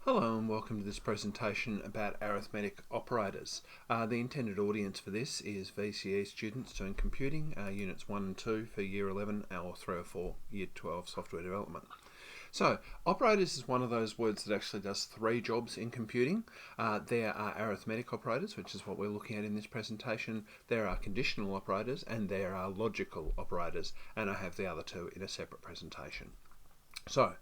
Hello and welcome to this presentation about arithmetic operators. The intended audience for this is VCE students doing computing, units 1 and 2 for year 11 or 3 or 4 year 12 software development. So, operators is one of those words that actually does three jobs in computing. There are arithmetic operators, which is what we're looking at in this presentation. There are conditional operators and there are logical operators, and I have the other two in a separate presentation. So,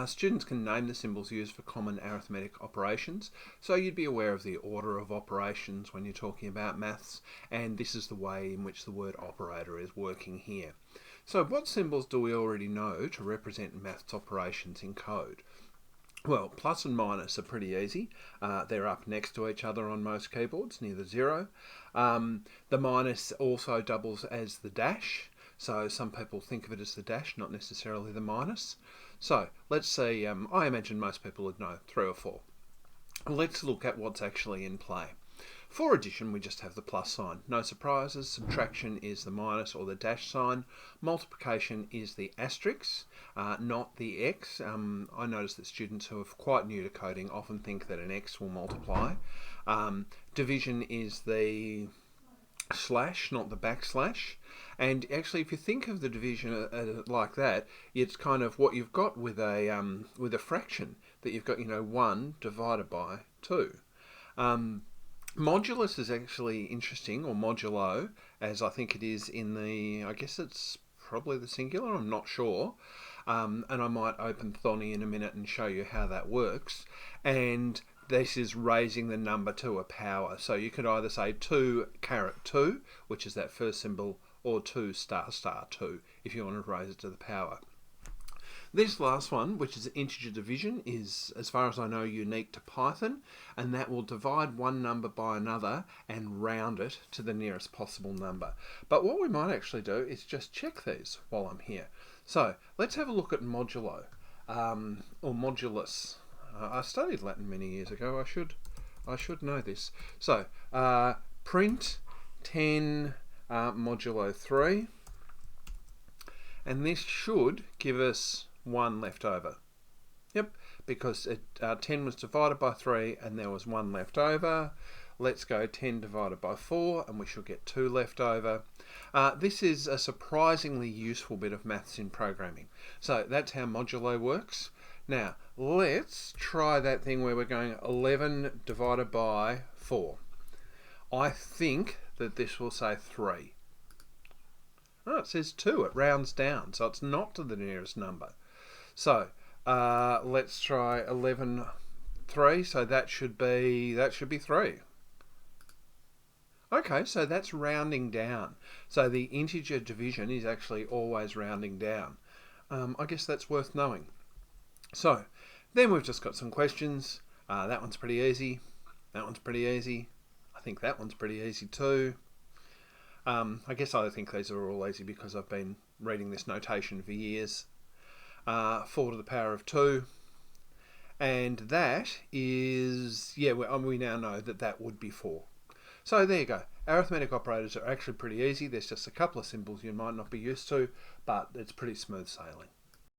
students can name the symbols used for common arithmetic operations. So you'd be aware of the order of operations when you're talking about maths, and this is the way in which the word operator is working here. So what symbols do we already know to represent maths operations in code? Well, plus and minus are pretty easy. They're up next to each other on most keyboards, near the zero. The minus also doubles as the dash. So some people think of it as the dash, not necessarily the minus. So let's see, I imagine most people would know 3 or 4. Let's look at what's actually in play. For addition, we just have the plus sign. No surprises. Subtraction is the minus or the dash sign. Multiplication is the asterisk, not the x. I notice that students who are quite new to coding often think that an x will multiply. Division is the slash, not the backslash. And actually, if you think of the division like that, it's kind of what you've got with a fraction, that you've got 1 divided by 2. Modulus is actually interesting, or modulo, as I think it is in the, I guess it's probably the singular, I'm not sure. And I might open Thonny in a minute and show you how that works. And this is raising the number to a power. So you could either say 2 caret 2, which is that first symbol, or 2 star star 2, if you want to raise it to the power. This last one, which is integer division, is, as far as I know, unique to Python, and that will divide one number by another and round it to the nearest possible number. But what we might actually do is just check these while I'm here. So let's have a look at modulo, or modulus. I studied Latin many years ago. I should know this. So print 10 modulo 3, and this should give us 1 left over. Yep, because 10 was divided by 3 and there was 1 left over. Let's go 10 divided by 4 and we should get 2 left over. This is a surprisingly useful bit of maths in programming. So that's how modulo works. Now let's try that thing where we're going 11 divided by 4. I think that this will say 3. Oh, it says 2. It rounds down, so it's not to the nearest number. So let's try 11 3. So that should be 3. Okay, so that's rounding down. So the integer division is actually always rounding down. I guess that's worth knowing. So then we've just got some questions. That one's pretty easy. That one's pretty easy. I think that one's pretty easy too. I guess I think these are all easy because I've been reading this notation for years. 4 to the power of 2. And that is, we now know that that would be 4. So there you go. Arithmetic operators are actually pretty easy. There's just a couple of symbols you might not be used to, but it's pretty smooth sailing.